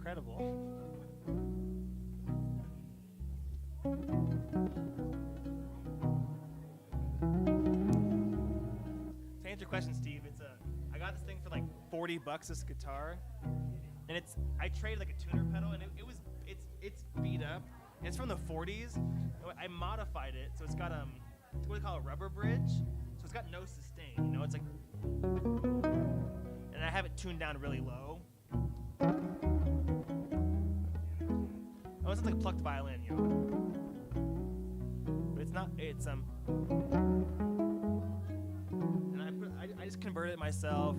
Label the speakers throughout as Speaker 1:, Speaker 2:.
Speaker 1: incredible. To answer your question, Steve, I got this thing for like $40, this guitar, and I traded like a tuner pedal, and it's beat up. And it's from the 40s. I modified it, so it's got it's what they call a rubber bridge. So it's got no sustain, you know. It's like, and I have it tuned down really low. Oh, it's like a plucked violin, you know. But it's not. It's and I just converted it myself.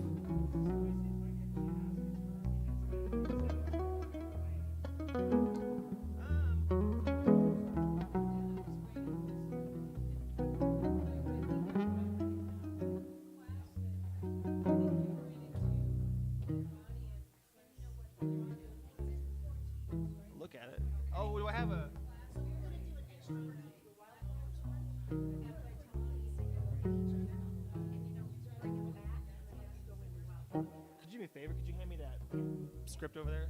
Speaker 1: Look at it. Oh, do I have a... Could you do me a favor? Could you hand me that script over there?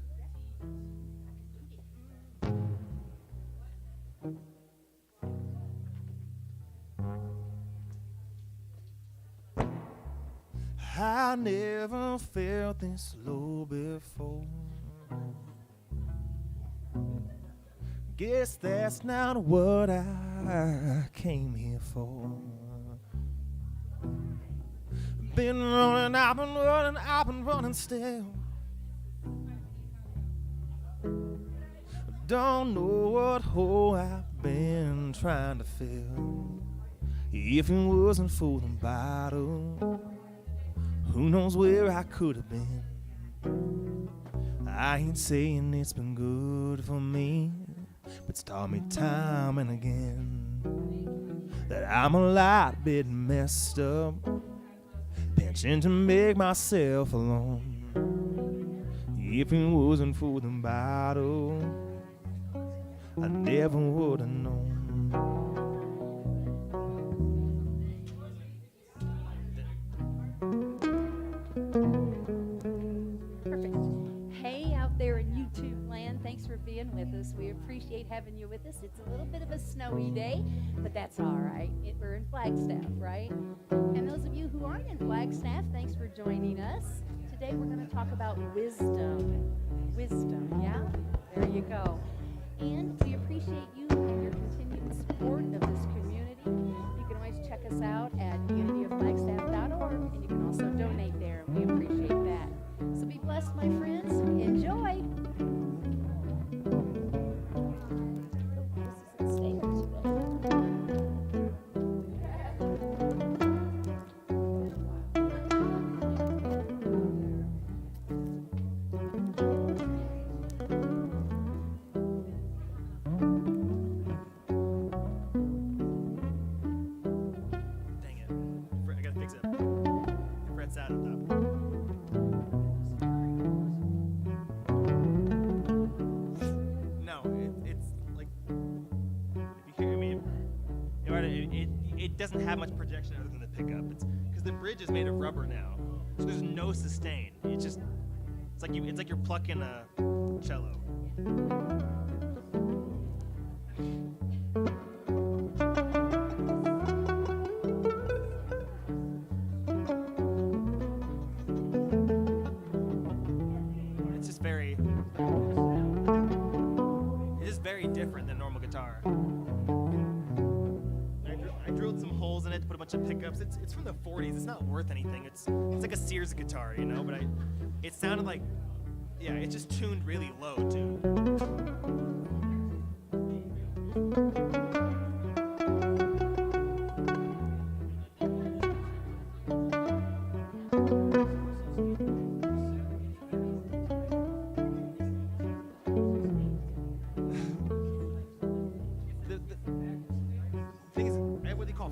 Speaker 1: I never felt this low before. Guess that's not what I came here for. Been running, I've been running still. Don't know what hole I've been trying to fill. If it wasn't for the bottle, who knows where I could have been. I ain't saying it's been good for me, but it's taught me time and again that I'm a lot bit messed up, pinching to make myself alone. If it wasn't for the bottle, I never would have known.
Speaker 2: With us. We appreciate having you with us. It's a little bit of a snowy day, but that's all right. We're in Flagstaff, right? And those of you who aren't in Flagstaff, thanks for joining us. Today we're going to talk about wisdom. Wisdom, yeah? There you go. And we appreciate you and your continued support of this community. You can always check us out at unityofflagstaff.org, and you can also donate there. We appreciate that. So be blessed, my friends. Enjoy.
Speaker 1: It doesn't have much projection other than the pickup. It's because the bridge is made of rubber now, so there's no sustain. It's like you're plucking a cello. It's just very different than a normal guitar. I drilled some holes in it to put a bunch of pickups. It's from the 40s. It's not worth anything. It's like a Sears guitar, you know. But it sounded like, yeah, it's just tuned really low too.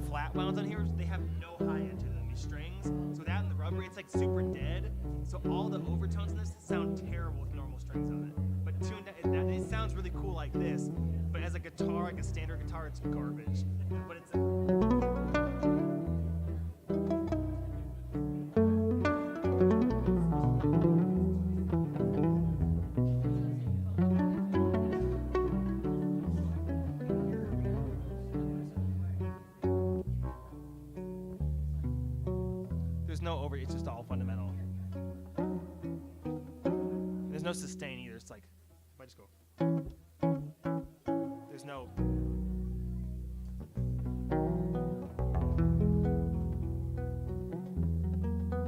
Speaker 1: Flat wounds on here, they have no high end to them, these strings. So that and the rubber, it's like super dead. So all the overtones in this sound terrible with normal strings on it. But tuned down, it sounds really cool like this. But as a guitar, like a standard guitar, it's garbage. But it's There's no over. It's just all fundamental. There's no sustain either. It's like if I just go. There's no.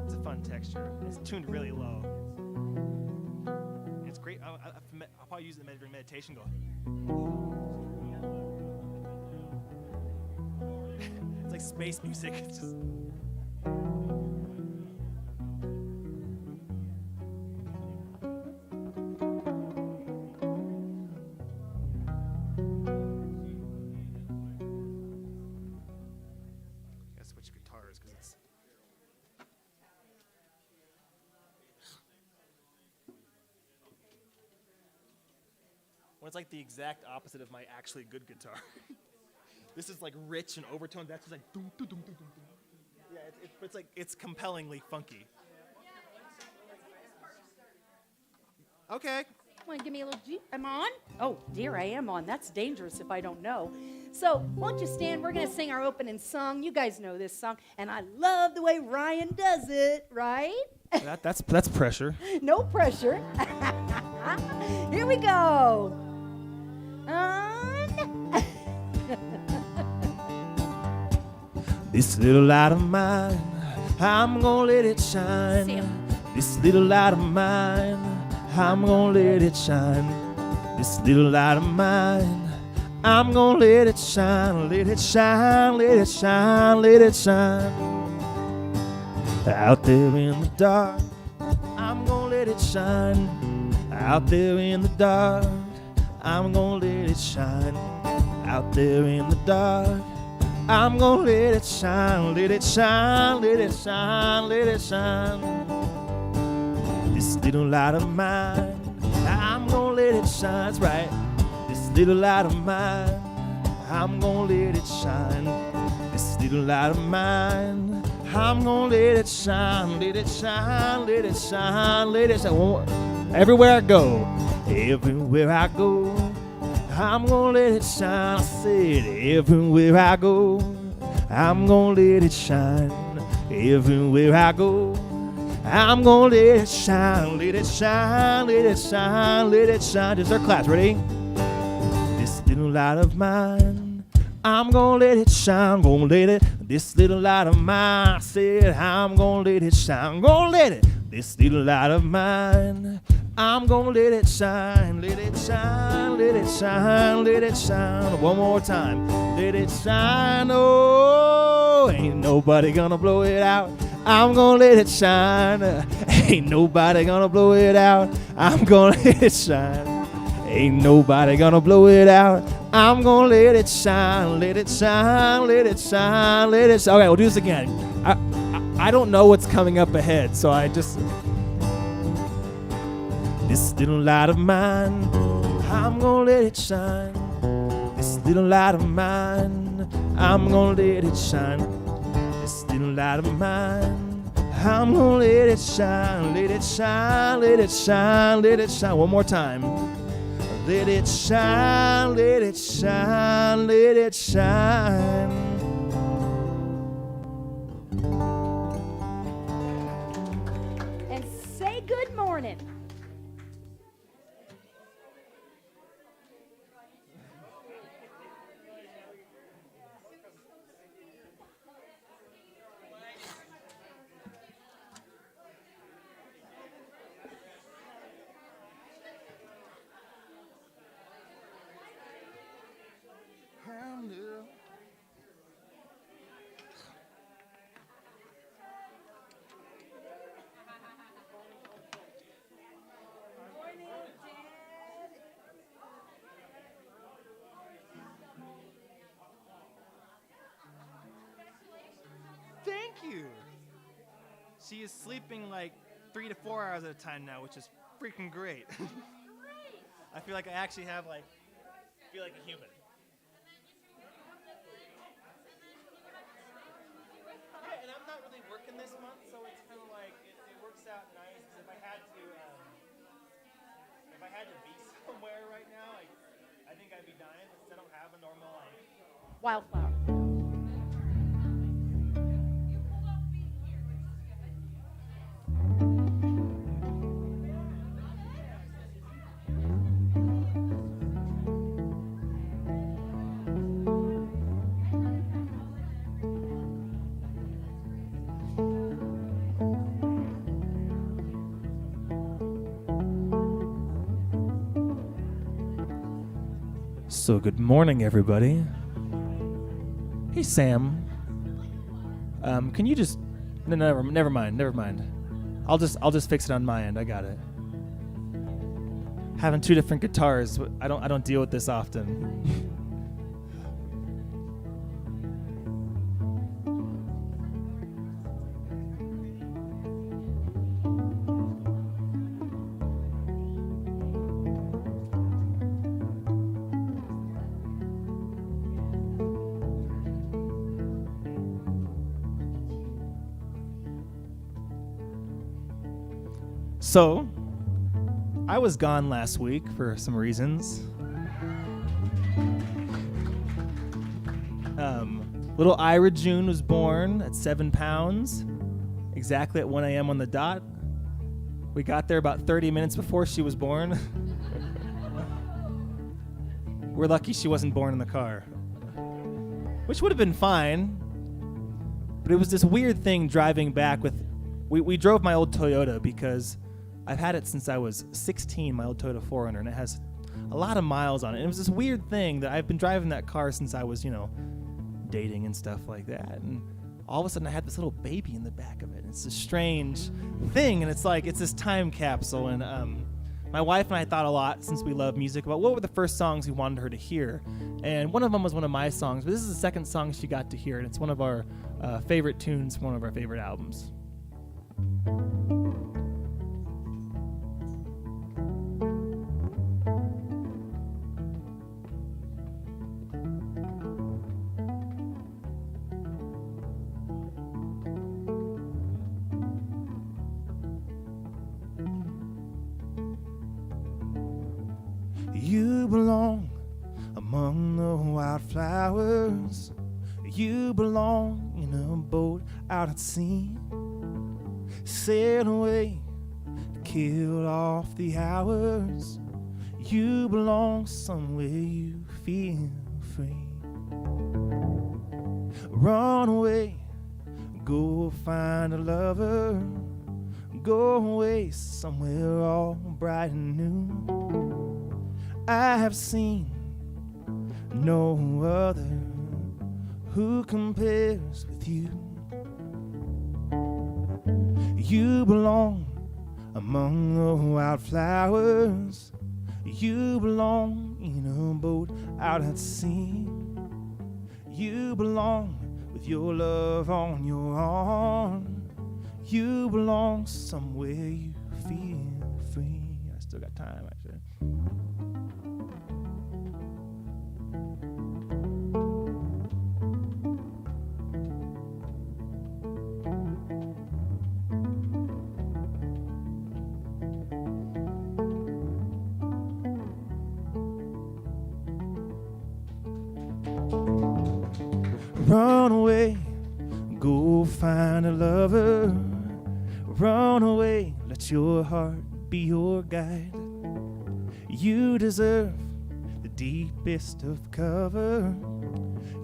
Speaker 1: It's a fun texture. It's tuned really low. It's great. I'll probably use it during meditation. Go. It's like space music. It's just. When it's like the exact opposite of my actually good guitar. This is like rich and overtoned. That's just like doom, doom, doom, doom, doom. Yeah, it's like it's compellingly funky. Okay.
Speaker 2: Want to give me a little G? I'm on? Oh, dear, I am on. That's dangerous if I don't know. So, won't you stand? We're going to sing our opening song. You guys know this song, and I love the way Ryan does it, right?
Speaker 1: That's pressure.
Speaker 2: No pressure. Here we go.
Speaker 1: This little light of mine, I'm gonna let it shine.
Speaker 2: Sam.
Speaker 1: This little light of mine, I'm gonna let it shine. This little light of mine, I'm gonna let it shine, let it shine, let it shine, let it shine. Out there in the dark, I'm gonna let it shine. Out there in the dark, I'm gonna let it shine. Out there in the dark, I'm gonna let it shine, let it shine, let it shine, let it shine. This little light of mine, I'm gonna let it shine, that's right. This little light of mine, I'm gonna let it shine. This little light of mine, I'm gonna let it shine, let it shine, let it shine, let it shine. Everywhere I go, everywhere I go, I'm gonna let it shine. I said, everywhere I go, I'm gonna let it shine. Everywhere I go, I'm gonna let it shine, let it shine, let it shine, let it shine. Just our class, ready? This little light of mine, I'm gonna let it shine, gonna let it. This little light of mine, I said, I'm gonna let it shine, gonna let it. This little light of mine, I'm gonna let it shine, let it shine, let it shine, let it shine. One more time. Let it shine, oh, ain't nobody gonna blow it out. I'm gonna let it shine. Ain't nobody gonna blow it out. I'm gonna let it shine. Ain't nobody gonna blow it out. I'm gonna let it shine, let it shine, let it shine, let it shine. Okay, we'll do this again. I don't know what's coming up ahead, so I just... This little light of mine, I'm gonna let it shine. This little light of mine, I'm gonna let it shine. This little light of mine, I'm gonna let it shine, let it shine, let it shine, let it shine. One more time. Let it shine, let it shine, let it shine.
Speaker 2: And say good morning.
Speaker 1: Thank you. She is sleeping like 3 to 4 hours at a time now, which is freaking great. I feel like I actually feel like a human. Yeah, and I'm not really working this month, so it's kind of like it works out nice. Because if I had to be somewhere right now, I think I'd be dying because I don't have a normal
Speaker 2: Wildflower.
Speaker 1: So good morning, everybody. Hey, Sam. Can you just... No, never mind. I'll just fix it on my end. I got it. Having two different guitars, I don't deal with this often. So, I was gone last week for some reasons. Little Ira June was born at 7 pounds, exactly at 1 a.m. on the dot. We got there about 30 minutes before she was born. We're lucky she wasn't born in the car, which would have been fine. But it was this weird thing driving back with... We drove my old Toyota because I've had it since I was 16, my old Toyota 4Runner, and it has a lot of miles on it. And it was this weird thing that I've been driving that car since I was, dating and stuff like that. And all of a sudden I had this little baby in the back of it. It's a strange thing, and it's like it's this time capsule. And my wife and I thought a lot, since we love music, about what were the first songs we wanted her to hear. And one of them was one of my songs, but this is the second song she got to hear, and it's one of our favorite tunes from one of our favorite albums. You belong among the wildflowers. You belong in a boat out at sea. Sail away to kill off the hours. You belong somewhere you feel free. Run away, go find a lover. Go away somewhere all bright and new. I have seen no other who compares with you. You belong among the wildflowers. You belong in a boat out at sea. You belong with your love on your arm. You belong somewhere you feel free. I still got time, actually. Run away, go find a lover. Run away, let your heart be your guide. You deserve the deepest of cover.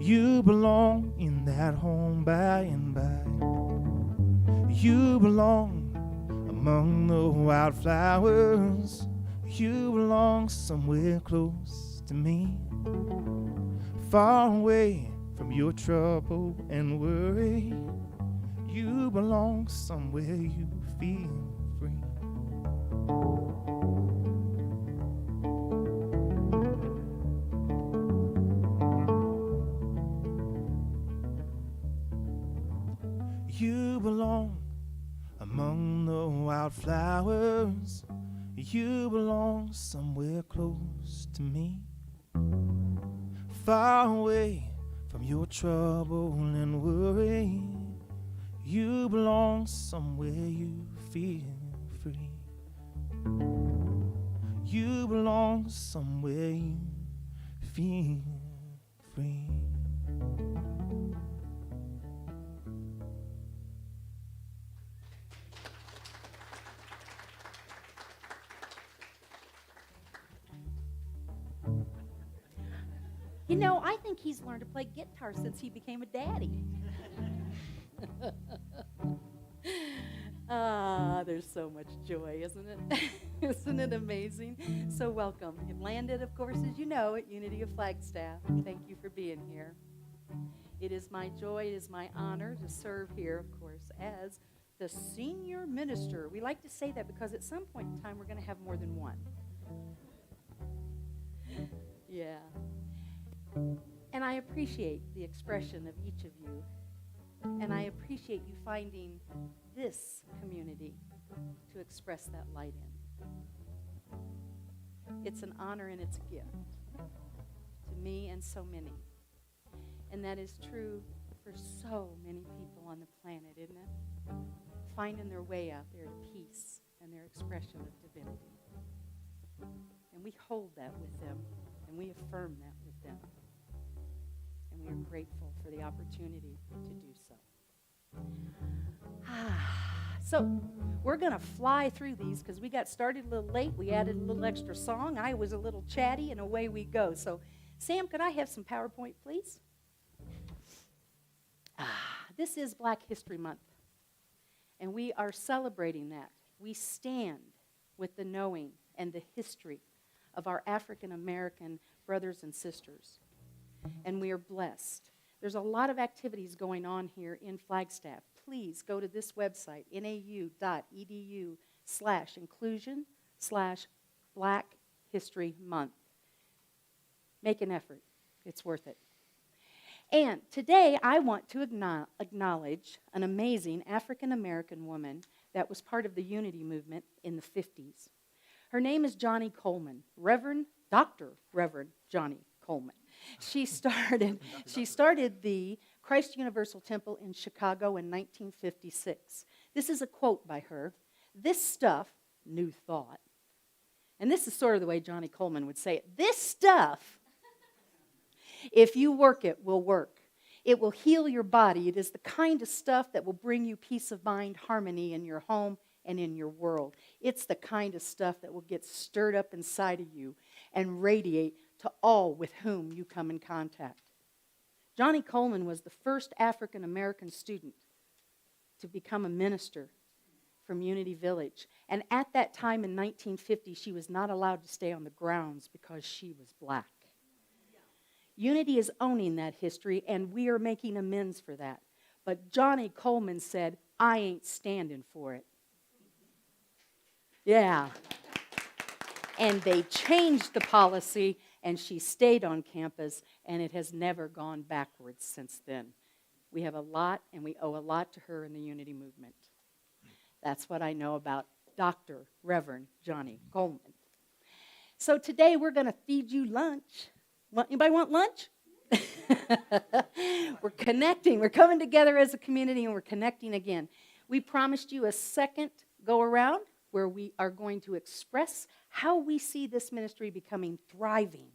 Speaker 1: You belong in that home by and by. You belong among the wildflowers. You belong somewhere close to me. Far away from your trouble and worry. You belong somewhere you feel free. You belong among the wildflowers. You belong somewhere close to me. Far away from your trouble and worry. You belong somewhere you feel free. You belong somewhere you feel free.
Speaker 2: I think he's learned to play guitar since he became a daddy. There's so much joy, isn't it? Isn't it amazing? So welcome. You've landed, of course, as you know, at Unity of Flagstaff. Thank you for being here. It is my joy, it is my honor to serve here, of course, as the senior minister. We like to say that because at some point in time we're going to have more than one. Yeah. And I appreciate the expression of each of you. And I appreciate you finding this community to express that light in. It's an honor and it's a gift to me and so many. And that is true for so many people on the planet, isn't it? Finding their way out there to peace and their expression of divinity. And we hold that with them, and we affirm that with them. And we are grateful for the opportunity to do so. So we're going to fly through these because we got started a little late. We added a little extra song. I was a little chatty, and away we go. So, Sam, could I have some PowerPoint, please? This is Black History Month, and we are celebrating that. We stand with the knowing and the history of our African American brothers and sisters, and we are blessed. There's a lot of activities going on here in Flagstaff. Please go to this website, nau.edu/inclusion/Black History Month. Make an effort. It's worth it. And today I want to acknowledge an amazing African-American woman that was part of the Unity movement in the 50s. Her name is Johnny Coleman, Dr. Reverend Johnny Coleman. She started the Christ Universal Temple in Chicago in 1956. This is a quote by her. "This stuff, new thought," and this is sort of the way Johnny Coleman would say it. "This stuff, if you work it, will work. It will heal your body. It is the kind of stuff that will bring you peace of mind, harmony in your home and in your world. It's the kind of stuff that will get stirred up inside of you and radiate to all with whom you come in contact." Johnny Coleman was the first African American student to become a minister from Unity Village. And at that time in 1950, she was not allowed to stay on the grounds because she was black. Unity is owning that history, and we are making amends for that. But Johnny Coleman said, "I ain't standing for it." Yeah. And they changed the policy, and she stayed on campus, and it has never gone backwards since then. We have a lot, and we owe a lot to her in the Unity movement. That's what I know about Dr. Reverend Johnny Coleman. So today we're going to feed you lunch. Anybody want lunch? We're connecting. We're coming together as a community, and we're connecting again. We promised you a second go-around where we are going to express how we see this ministry becoming thriving,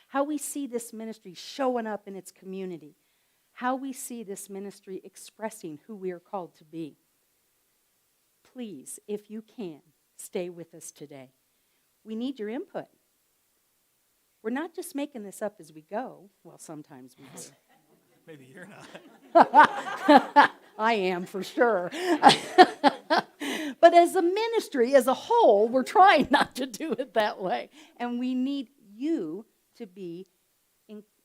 Speaker 2: how we see this ministry showing up in its community, how we see this ministry expressing who we are called to be. Please, if you can, stay with us today. We need your input. We're not just making this up as we go. Well, sometimes we do.
Speaker 1: Maybe you're not.
Speaker 2: I am, for sure. But as a ministry, as a whole, we're trying not to do it that way. And we need you to be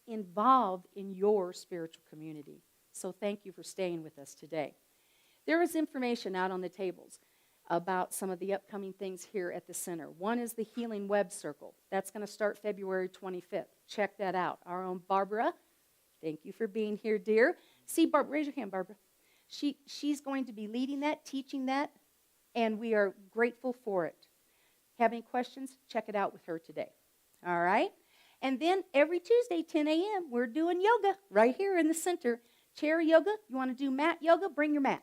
Speaker 2: involved in your spiritual community. So thank you for staying with us today. There is information out on the tables about some of the upcoming things here at the center. One is the Healing Web Circle. That's going to start February 25th. Check that out. Our own Barbara, thank you for being here, dear. See, Barbara, raise your hand, Barbara. She's going to be leading that, teaching that, and we are grateful for it. Have any questions? Check it out with her today. All right? And then every Tuesday, 10 a.m., we're doing yoga right here in the center. Chair yoga. You want to do mat yoga? Bring your mat.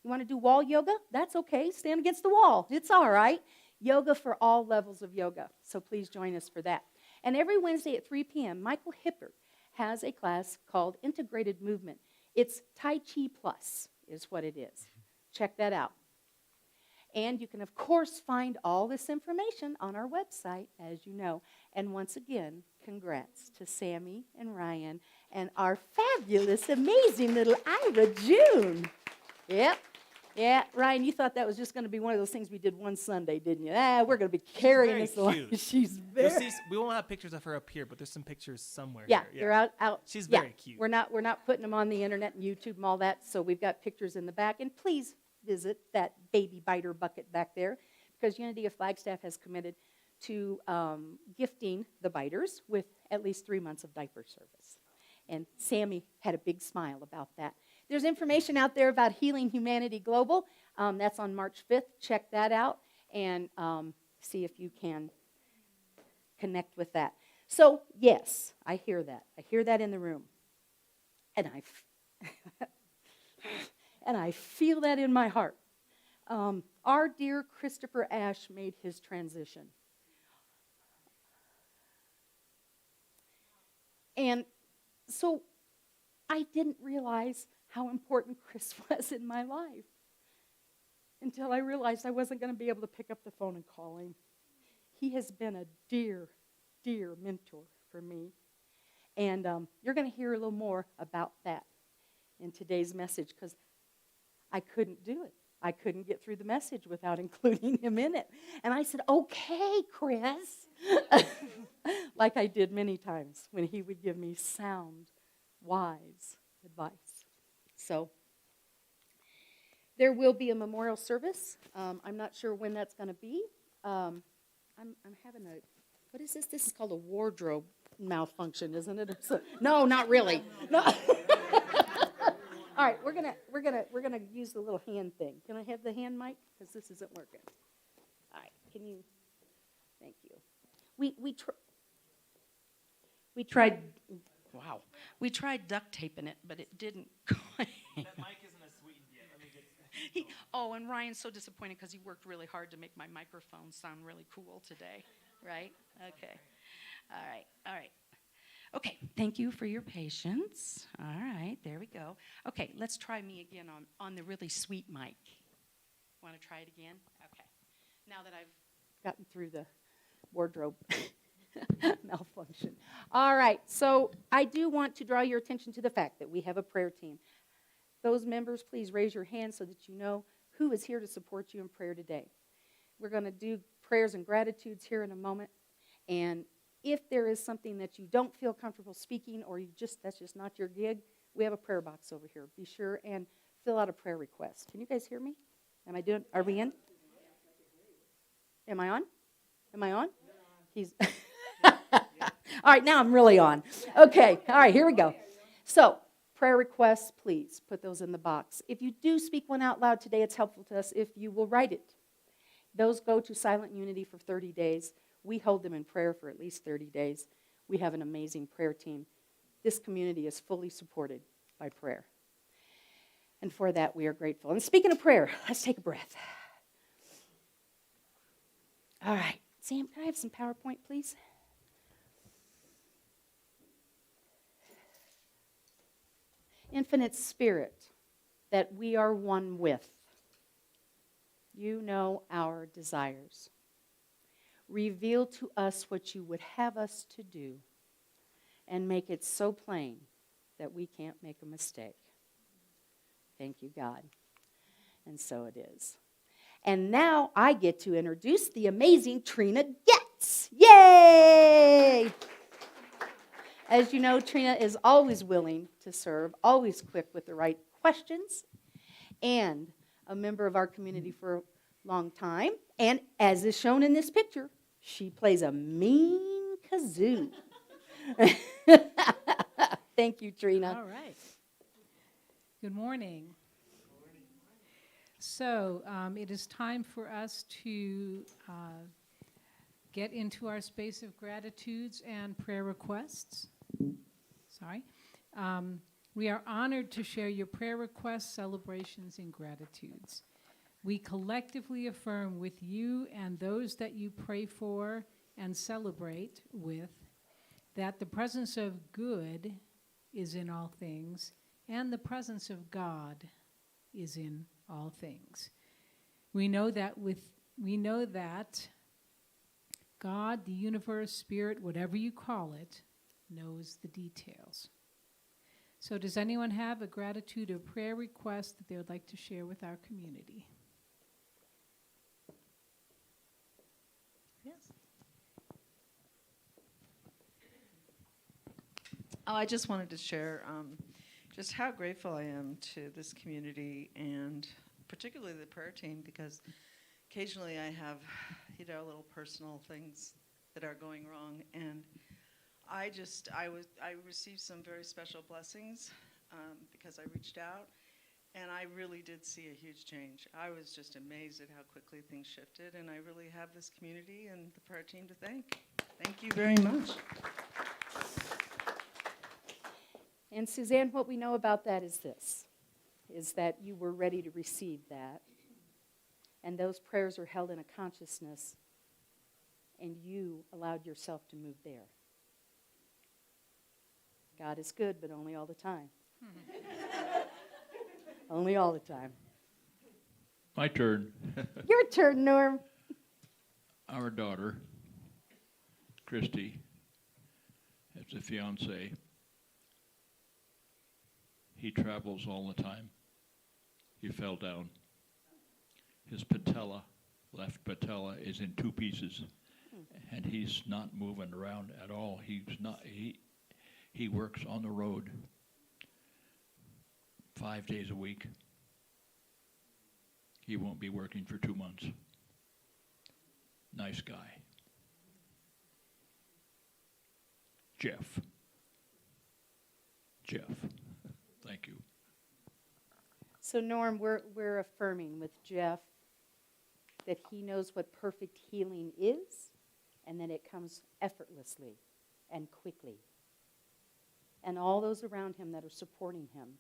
Speaker 2: You want to do wall yoga? That's okay. Stand against the wall. It's all right. Yoga for all levels of yoga. So please join us for that. And every Wednesday at 3 p.m., Michael Hippert has a class called Integrated Movement. It's Tai Chi Plus is what it is. Check that out. And you can, of course, find all this information on our website, as you know. And once again, congrats to Sammie and Ryan and our fabulous, amazing little Ira June. Yep. Yeah, Ryan, you thought that was just going to be one of those things we did one Sunday, didn't you? We're going to be carrying this along. She's very
Speaker 1: we won't have pictures of her up here, but there's some pictures somewhere.
Speaker 2: Yeah,
Speaker 1: here.
Speaker 2: they're out.
Speaker 1: She's very cute.
Speaker 2: We're not putting them on the internet and YouTube and all that, so we've got pictures in the back. And please visit that baby biter bucket back there, because Unity of Flagstaff has committed to gifting the biters with at least 3 months of diaper service. And Sammie had a big smile about that. There's information out there about Healing Humanity Global. That's on March 5th. Check that out and see if you can connect with that. So, yes, I hear that. I hear that in the room. And I feel that in my heart. Our dear Christopher Ashe made his transition. And so I didn't realize how important Chris was in my life until I realized I wasn't going to be able to pick up the phone and call him. He has been a dear, dear mentor for me. And you're going to hear a little more about that in today's message, because I couldn't do it. I couldn't get through the message without including him in it. And I said, okay, Chris, like I did many times when he would give me sound, wise advice. So there will be a memorial service. I'm not sure when that's going to be. I'm having a, what is this? This is called a wardrobe malfunction, isn't it? No, not really. No. All right, we're gonna use the little hand thing. Can I have the hand mic? Because this isn't working. All right, can you? Thank you. We tried. Wow. We tried duct taping it, but it didn't.
Speaker 1: That mic isn't as sweetened yet. Let me get.
Speaker 2: And Ryan's so disappointed because he worked really hard to make my microphone sound really cool today. Right? Okay. All right. Okay, thank you for your patience. All right, there we go. Okay, let's try me again on the really sweet mic. Want to try it again? Okay. Now that I've gotten through the wardrobe malfunction. All right, so I do want to draw your attention to the fact that we have a prayer team. Those members, please raise your hand so that you know who is here to support you in prayer today. We're going to do prayers and gratitudes here in a moment, and if there is something that you don't feel comfortable speaking, or that's just not your gig, we have a prayer box over here. Be sure and fill out a prayer request. Can you guys hear me? Are we in? Am I on? He's all right, now I'm really on. Okay, all right, here we go. So, prayer requests, please put those in the box. If you do speak one out loud today, it's helpful to us if you will write it. Those go to Silent Unity for 30 days. We hold them in prayer for at least 30 days. We have an amazing prayer team. This community is fully supported by prayer. And for that, we are grateful. And speaking of prayer, let's take a breath. All right. Sam, can I have some PowerPoint, please? Infinite Spirit that we are one with. You know our desires. Reveal to us what you would have us to do, and make it so plain that we can't make a mistake. Thank you, God. And so it is. And now I get to introduce the amazing Trina Getz. Yay! As you know, Trina is always willing to serve, always quick with the right questions, and a member of our community for a long time. And as is shown in this picture, she plays a mean kazoo. Thank you, Trina.
Speaker 3: All right. Good morning. So it is time for us to get into our space of gratitudes and prayer requests. We are honored to share your prayer requests, celebrations, and gratitudes. We collectively affirm with you and those that you pray for and celebrate with that the presence of good is in all things, and the presence of God is in all things. We know that God, the universe, spirit, whatever you call it, knows the details. So does anyone have a gratitude or prayer request that they would like to share with our community? Yes.
Speaker 4: Oh, I just wanted to share just how grateful I am to this community and particularly the prayer team, because occasionally I have, little personal things that are going wrong, and I received some very special blessings because I reached out, and I really did see a huge change. I was just amazed at how quickly things shifted, and I really have this community and the prayer team to thank. Thank you very much.
Speaker 2: And Suzanne, what we know about that is this, is that you were ready to receive that. And those prayers are held in a consciousness, and you allowed yourself to move there. God is good, but only all the time. Only all the time.
Speaker 5: My turn.
Speaker 2: Your turn, Norm.
Speaker 5: Our daughter, Christy, has a fiance. He travels all the time. He fell down. His left patella is in two pieces, and he's not moving around at all. He works on the road 5 days a week. He won't be working for 2 months. Nice guy. Jeff. Thank you.
Speaker 2: So Norm, we're affirming with Jeff that he knows what perfect healing is, and that it comes effortlessly and quickly. And all those around him that are supporting him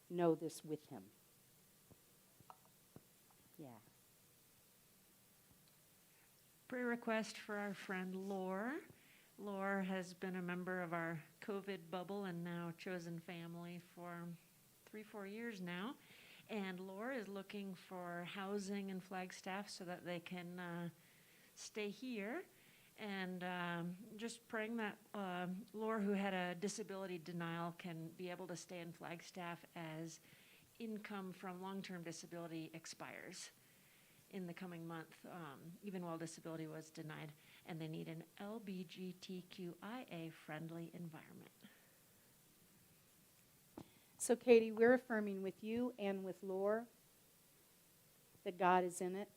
Speaker 2: know this with him. Yeah.
Speaker 6: Prayer request for our friend Lore. Lore has been a member of our COVID bubble and now chosen family for 3-4 years now. And Lore is looking for housing in Flagstaff so that they can stay here. And just praying that Lore, who had a disability denial, can be able to stay in Flagstaff as income from long-term disability expires in the coming month, even while disability was denied. And they need an LGBTQIA-friendly environment.
Speaker 2: So Katie, we're affirming with you and with Lore that God is in it.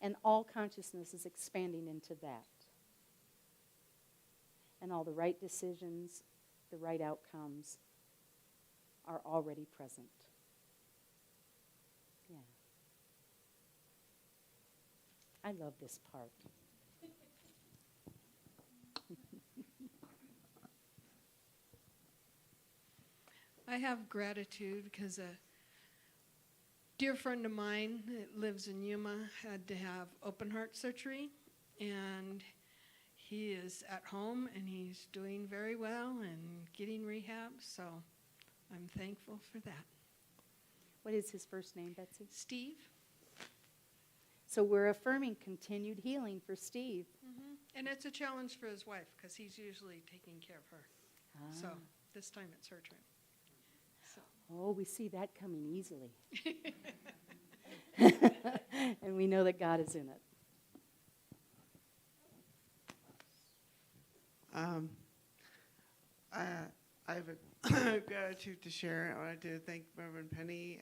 Speaker 2: And all consciousness is expanding into that. And all the right decisions, the right outcomes are already present. Yeah. I love this part.
Speaker 7: I have gratitude because a dear friend of mine that lives in Yuma had to have open heart surgery, and he is at home and he's doing very well and getting rehab, so I'm thankful for that.
Speaker 2: What is his first name, Betsy?
Speaker 7: Steve?
Speaker 2: So we're affirming continued healing for Steve.
Speaker 7: Mm-hmm. And it's a challenge for his wife because he's usually taking care of her. So this time it's her turn. So.
Speaker 2: Oh, we see that coming easily. And we know that God is in it.
Speaker 8: I have a gratitude to share. I wanted to thank Reverend Penni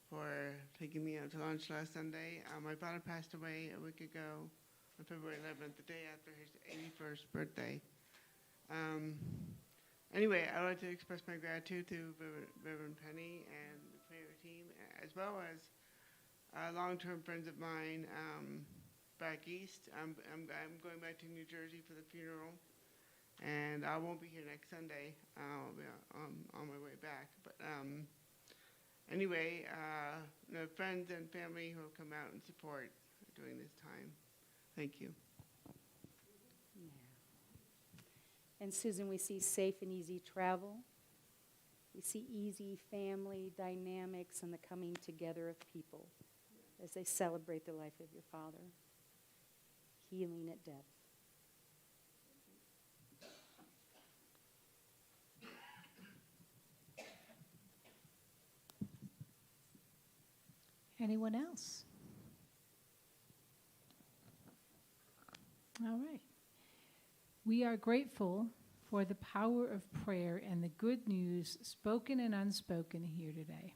Speaker 8: for taking me out to lunch last Sunday. My father passed away a week ago on February 11th, the day after his 81st birthday. Anyway, I'd like to express my gratitude to Reverend Penni and the prayer team, as well as long-term friends of mine back east. I'm going back to New Jersey for the funeral, and I won't be here next Sunday. I'll be on my way back. But anyway, the friends and family who have come out and support during this time. Thank you.
Speaker 2: And Susan, we see safe and easy travel. We see easy family dynamics and the coming together of people as they celebrate the life of your father. Healing at depth.
Speaker 3: Anyone else? All right. We are grateful for the power of prayer and the good news, spoken and unspoken, here today.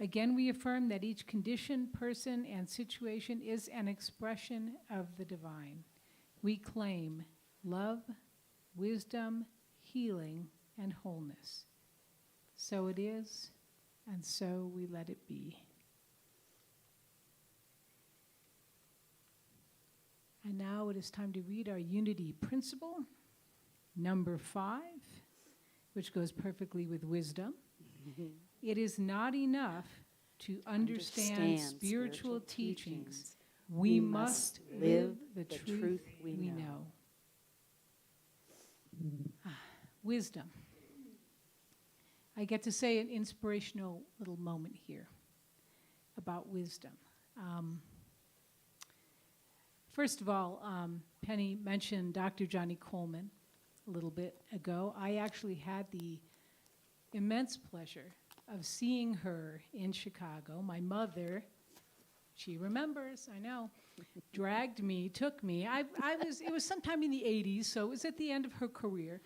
Speaker 3: Again, we affirm that each condition, person, and situation is an expression of the divine. We claim love, wisdom, healing, and wholeness. So it is, and so we let it be. And now it is time to read our unity principle, number 5, which goes perfectly with wisdom. It is not enough to understand spiritual teachings. We must live the truth we know. Wisdom. I get to say an inspirational little moment here about wisdom. First of all, Penni mentioned Dr. Johnny Coleman a little bit ago. I actually had the immense pleasure of seeing her in Chicago. My mother, she remembers, I know, dragged me, took me. It was sometime in the 80s, so it was at the end of her career,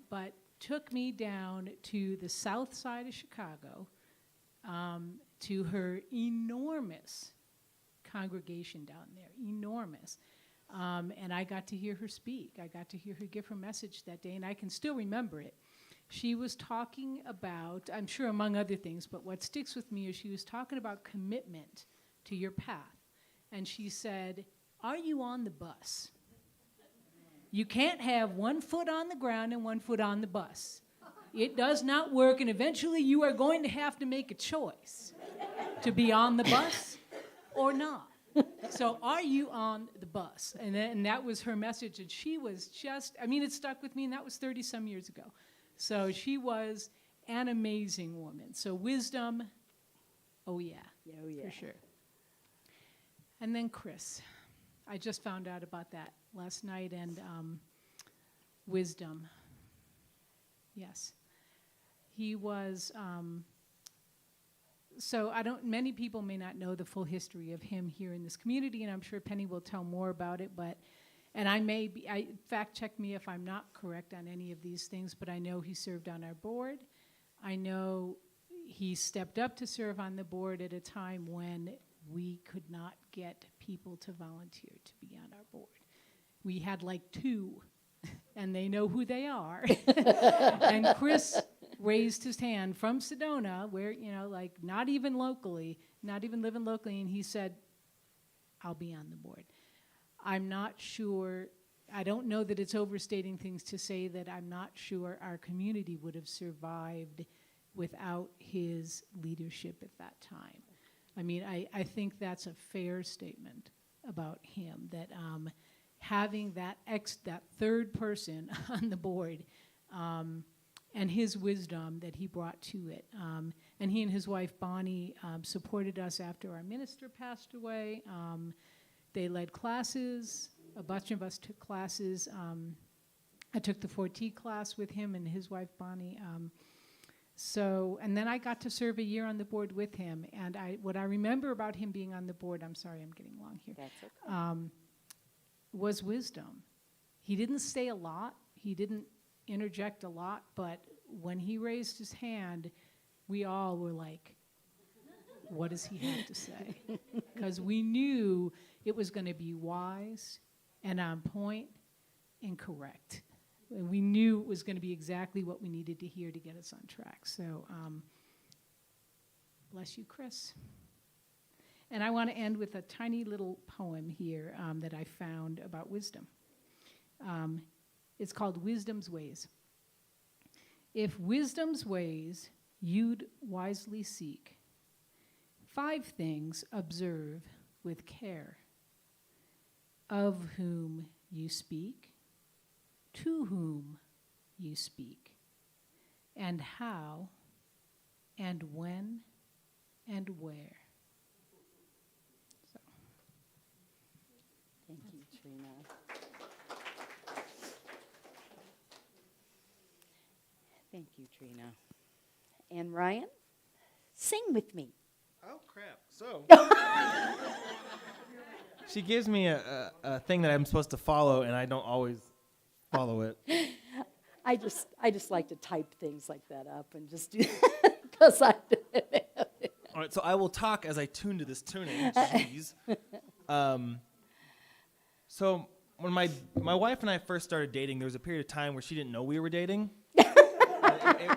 Speaker 3: but took me down to the south side of Chicago to her enormous congregation down there, enormous. And I got to hear her speak. I got to hear her give her message that day, and I can still remember it. She was talking about, I'm sure among other things, but what sticks with me is she was talking about commitment to your path. And she said, are you on the bus? You can't have one foot on the ground and one foot on the bus. It does not work, and eventually you are going to have to make a choice to be on the bus or not. So are you on the bus? And that was her message, and she was just, it stuck with me, and that was 30-some years ago. So she was an amazing woman. So wisdom, oh yeah, for sure. And then Chris. I just found out about that last night, and wisdom. Yes. He was, so many people may not know the full history of him here in this community, and I'm sure Penni will tell more about it, and fact check me if I'm not correct on any of these things, but I know he served on our board. I know he stepped up to serve on the board at a time when we could not get people to volunteer to be on our board. We had like 2, and they know who they are. And Chris raised his hand from Sedona, where, not even living locally, and he said, I'll be on the board. I'm not sure, I don't know that it's overstating things to say that I'm not sure our community would have survived without his leadership at that time. I think that's a fair statement about him, that having that third person on the board, and his wisdom that he brought to it. And he and his wife, Bonnie, supported us after our minister passed away. They led classes. A bunch of us took classes. I took the 4T class with him and his wife, Bonnie. And then I got to serve a year on the board with him. And what I remember about him being on the board, I'm sorry, I'm getting long here.
Speaker 2: That's okay.
Speaker 3: Was wisdom. He didn't say a lot. He didn't interject a lot, but when he raised his hand, we all were like, what does he have to say? Because we knew it was going to be wise and on point and correct. And we knew it was going to be exactly what we needed to hear to get us on track. So bless you, Chris. And I want to end with a tiny little poem here that I found about wisdom. It's called Wisdom's Ways. If wisdom's ways you'd wisely seek, 5 things observe with care. Of whom you speak, to whom you speak, and how, and when, and where. So.
Speaker 2: Thank you, Trina. Thank you, Trina. And Ryan, sing with me.
Speaker 1: Oh, crap. So she gives me a thing that I'm supposed to follow, and I don't always follow it.
Speaker 2: I just like to type things like that up and just do because I do it.
Speaker 1: All right, so I will talk as I tune to this tuning. Jeez. So when my wife and I first started dating, there was a period of time where she didn't know we were dating.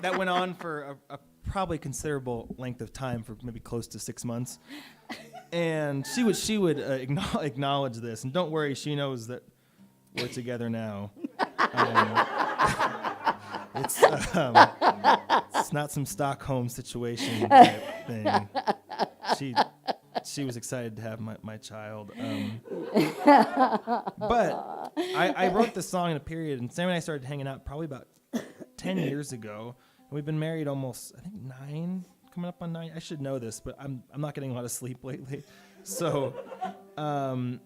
Speaker 1: That went on for a probably considerable length of time, for maybe close to 6 months. And she would acknowledge this, and don't worry, she knows that we're together now. It's not some Stockholm situation type thing. She was excited to have my child. But I wrote this song in a period, and Sam and I started hanging out probably about 10 years ago. And we've been married almost, I think, 9, coming up on 9. I should know this, but I'm not getting a lot of sleep lately. So, and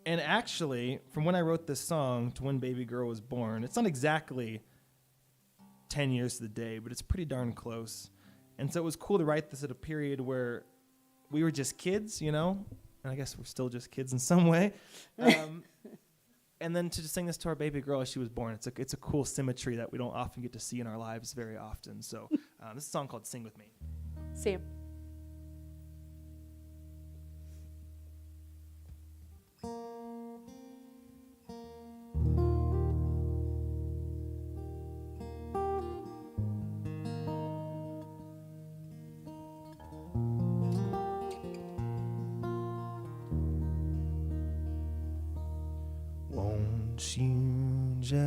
Speaker 1: actually, from when I wrote this song to when baby girl was born, it's not exactly 10 years to the day, but it's pretty darn close. And so it was cool to write this at a period where we were just kids, you know, and I guess we're still just kids in some way. And then to just sing this to our baby girl as she was born, it's a cool symmetry that we don't often get to see in our lives very often. So this is a song called Sing With Me.
Speaker 2: Sam.
Speaker 1: Won't you just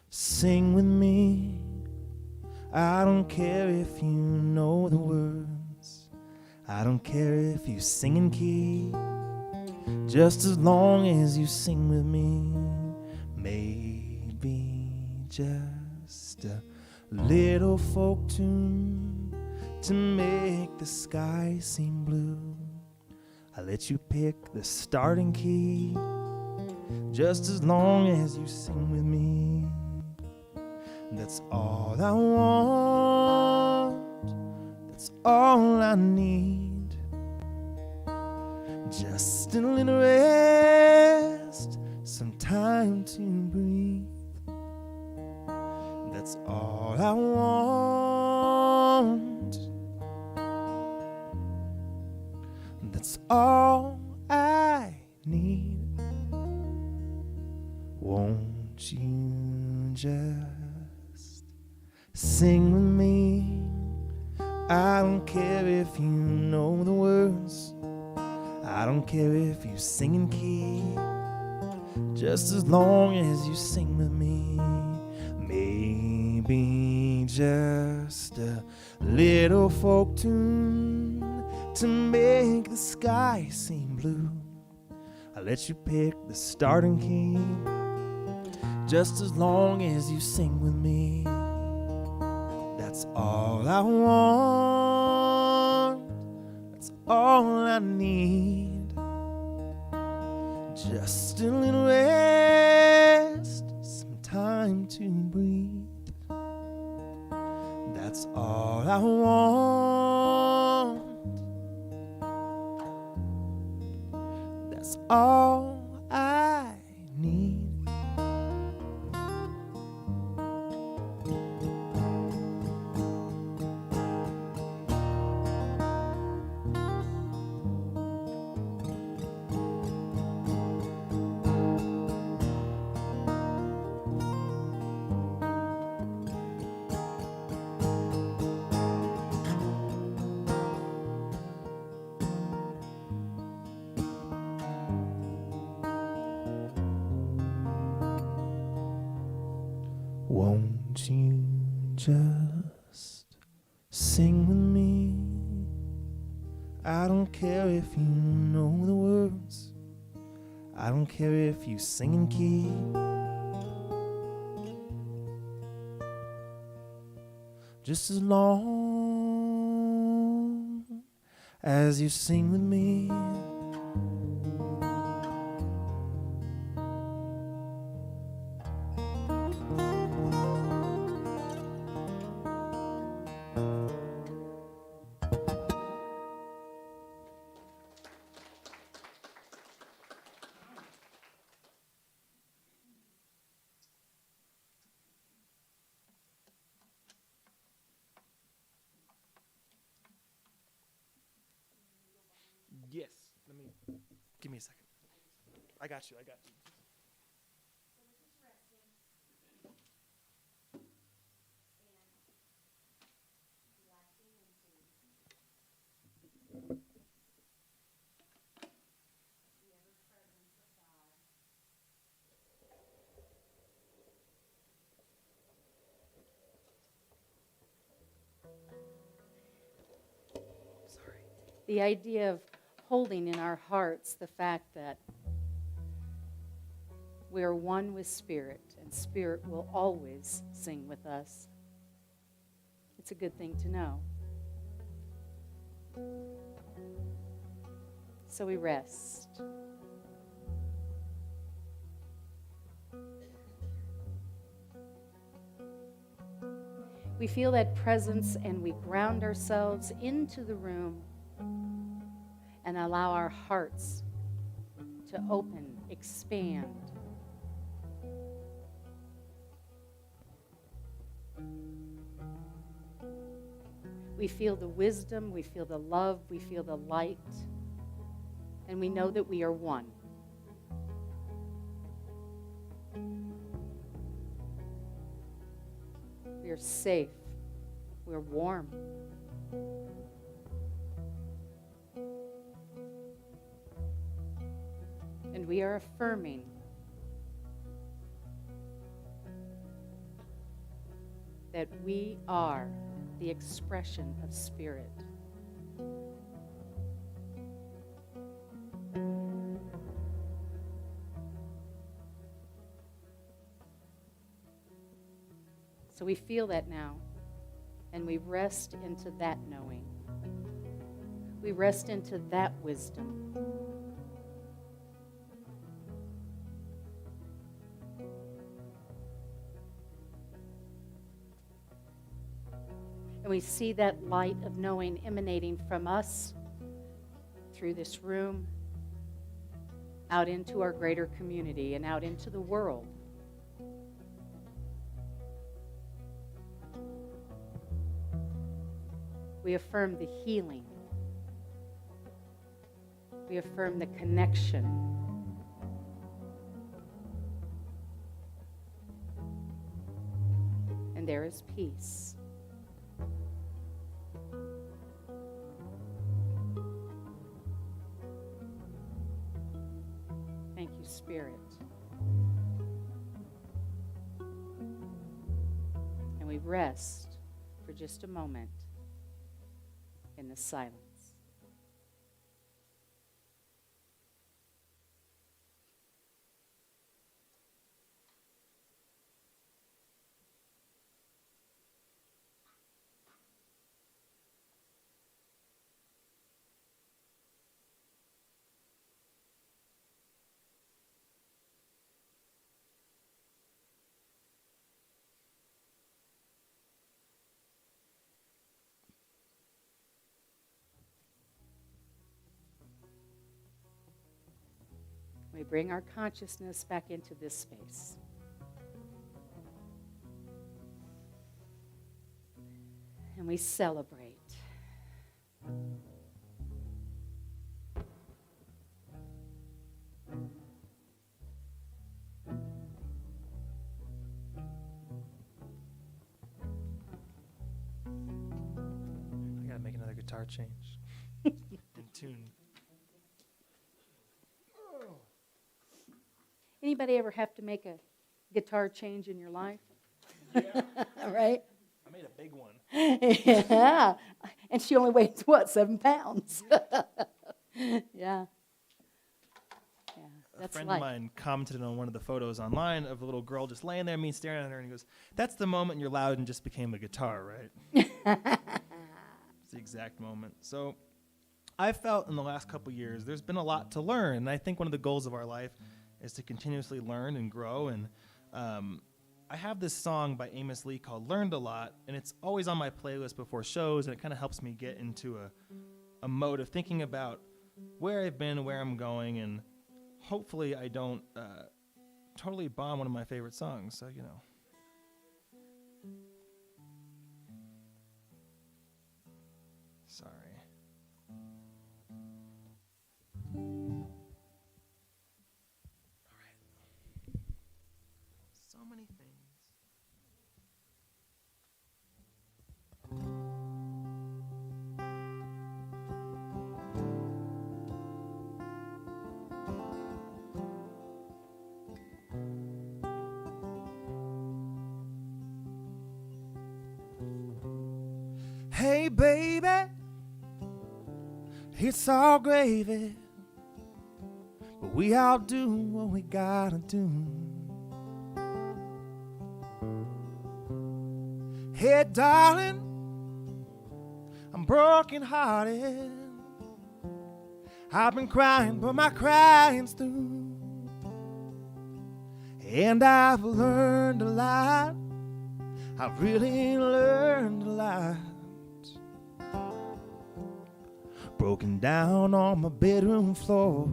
Speaker 1: sing with me? I don't care if you know the words. I don't care if you sing in key. Just as long as you sing with me. Maybe just a little folk tune to make the sky seem blue. I let you pick the starting key, just as long as you sing with me. That's all I want, that's all I need. Just a little rest, some time to breathe. That's all I want, that's all I need. Won't you just sing with me? I don't care if you know the words. I don't care if you sing in key. Just as long as you sing with me. Maybe just a little folk tune to make the sky seem blue. I let you pick the starting key, just as long as you sing with me. That's all I want, that's all I need. Just a little rest, some time to breathe. That's all I want, that's all I need. Won't you just sing with me? I don't care if you know the words. I don't care if you sing in key. Just as long as you sing with me. I got you.
Speaker 2: The idea of holding in our hearts the fact that we are one with Spirit, and Spirit will always sing with us. It's a good thing to know. So we rest. We feel that presence and we ground ourselves into the room and allow our hearts to open, expand. We feel the wisdom, we feel the love, we feel the light, and we know that we are one. We are safe. We're warm. And we are affirming that we are the expression of Spirit. So we feel that now, and we rest into that knowing. We rest into that wisdom. And we see that light of knowing emanating from us through this room, out into our greater community and out into the world. We affirm the healing. We affirm the connection. And there is peace. Thank you, Spirit. And we rest for just a moment in the silence. We bring our consciousness back into this space. And we celebrate.
Speaker 1: I gotta make another guitar change. In tune.
Speaker 2: Anybody ever have to make a guitar change in your life? Yeah. Right?
Speaker 1: I made a big one.
Speaker 2: Yeah. And she only weighs, what, 7 pounds? Yeah. Yeah.
Speaker 1: A friend of mine commented on one of the photos online of a little girl just laying there, me staring at her, and he goes, "That's the moment you're loud and just became a guitar, right?" It's the exact moment. So I felt in the last couple years there's been a lot to learn, and I think one of the goals of our life is to continuously learn and grow. And I have this song by Amos Lee called Learned a Lot, and it's always on my playlist before shows, and it kind of helps me get into a mode of thinking about where I've been, where I'm going, and hopefully I don't totally bomb one of my favorite songs, so you know. Sorry. Hey, baby, it's all gravy, but we all do what we gotta do. Hey, darling, I'm broken-hearted. I've been crying, but my crying's through. And I've learned a lot. I've really learned a lot. Broken down on my bedroom floor.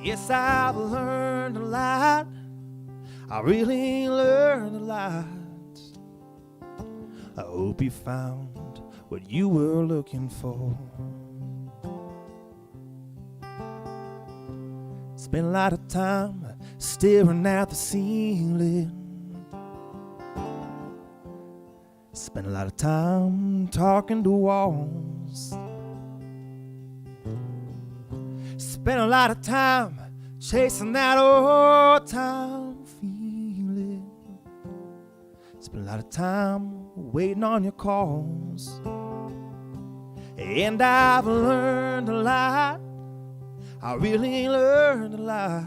Speaker 1: Yes, I've learned a lot. I really learned a lot. I hope you found what you were looking for. Spent a lot of time staring at the ceiling. Spent a lot of time talking to walls. Spent a lot of time chasing that old time feeling. Spent a lot of time waiting on your calls. And I've learned a lot. I really learned a lot.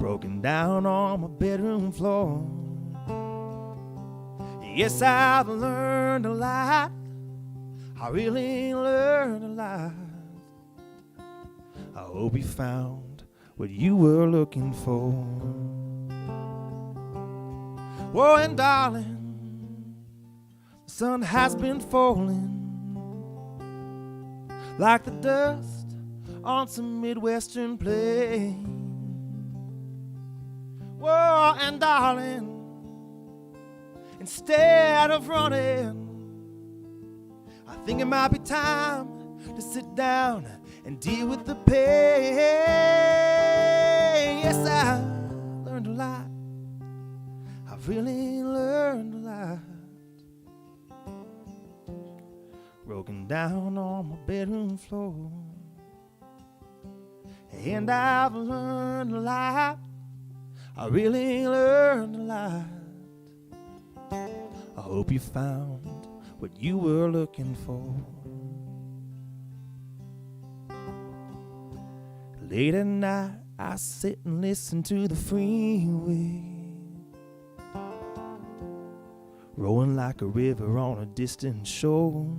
Speaker 1: Broken down on my bedroom floor. Yes, I've learned a lot. I really learned a lot. I hope you found what you were looking for. Oh, and darling, the sun has been falling like the dust on some Midwestern plain. Whoa, and darling, instead of running, I think it might be time to sit down and deal with the pain. Yes, I learned a lot. I've really learned a lot. Broken down on my bedroom floor. And I've learned a lot. I really learned a lot. I hope you found what you were looking for. Late at night, I sit and listen to the freeway, rolling like a river on a distant shore.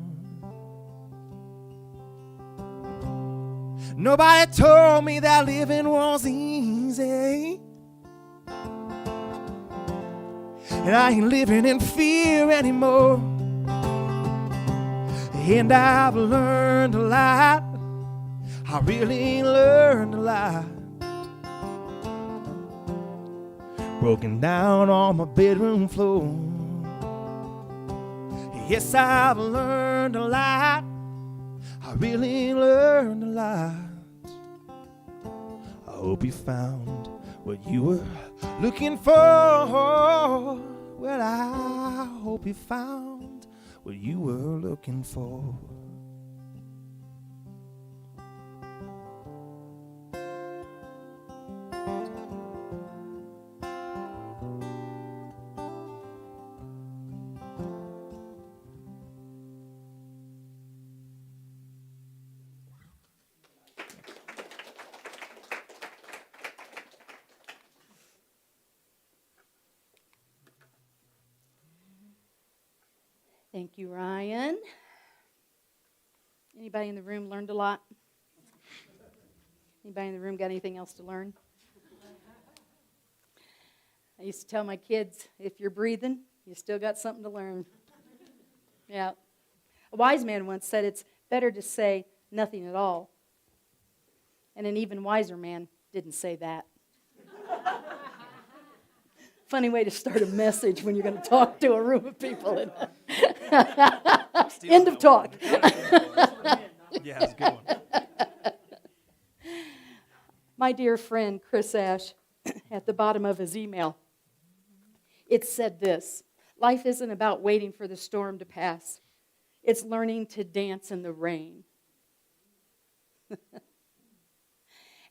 Speaker 1: Nobody told me that living was easy, and I ain't living in fear anymore. And I've learned a lot. I really learned a lot. Broken down on my bedroom floor. Yes, I've learned a lot. I really learned a lot. I hope you found what you were looking for. Well, I hope you found what you were looking for.
Speaker 2: Thank you, Ryan. Anybody in the room learned a lot? Anybody in the room got anything else to learn? I used to tell my kids, if you're breathing, you still got something to learn. Yeah. A wise man once said it's better to say nothing at all. And an even wiser man didn't say that. Funny way to start a message when you're going to talk to a room of people. End of talk.
Speaker 1: Yeah, that's a good one.
Speaker 2: My dear friend, Chris Ash, at the bottom of his email, it said this: life isn't about waiting for the storm to pass. It's learning to dance in the rain.